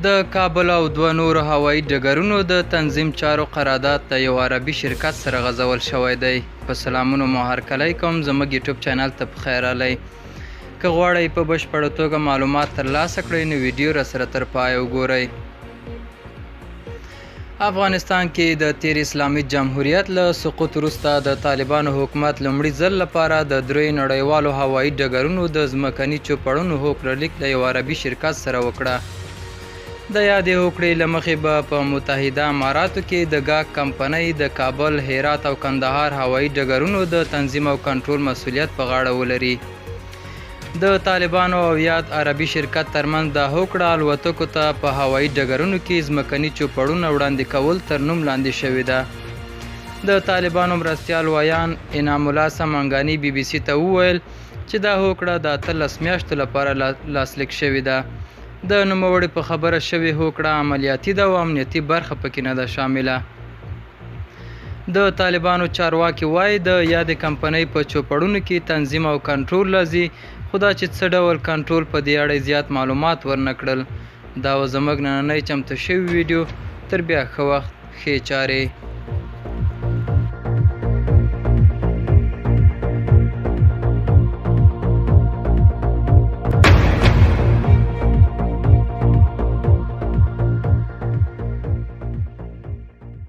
د کابل او دوه نورو هوایي ډګرونو د تنظیم چارو قرارداد د یو عربي شرکت سره غځول شوی دی. په سلامونو مو هرکلی کوم، زموږ یوټیوب چینل ته پخیر راغلی. که غواړئ په بشپړه توګه معلومات ترلاسه کړئ نو ویډیو راسره تر پایه وګورئ. افغانستان کې د تیر اسلامي جمهوریت له سقوط وروسته د طالبانو حکومت لومړي ځل لپاره د دریو نړیوالو هوایي ډګرونو د ځمکني چوپړونو هوکړلیک له یو عربي شرکت سره وکړه. د یادې هوکړې له مخې به په متحده اماراتو کې د ګاګ کمپنۍ د کابل، هرات او کندهار هوایي ډګرونو د تنظیم او کنټرول مسؤلیت په غاړه ولري. د طالبانو او یاد عربي شرکت ترمنځ دا هوکړه الوتکو ته په هوایي ډګرونو کې ځمکني چوپړونه وړاندې کول تر نوم لاندې شوې ده. د طالبانو مرستیال ویان انعام الله سمنګاني بي بي سي ته وویل چې دا هوکړه د 18 میاشتو لپاره لاسلیک شوې ده. د نوموړي په خبره شوې هوکړه عملیاتي ده او امنیتي برخه پکې نه ده شامله. د طالبانو چارواکي وایي د یادې کمپنۍ په چوپړونو کې تنظیم او کنټرول راځي، خو دا چې څه ډول کنټرول په دې اړه زیات معلومات ورنه کړل. دا و زموږ نننۍ چمتو شوی ویډیو. تر بیا ښه وخت، ښې چارې.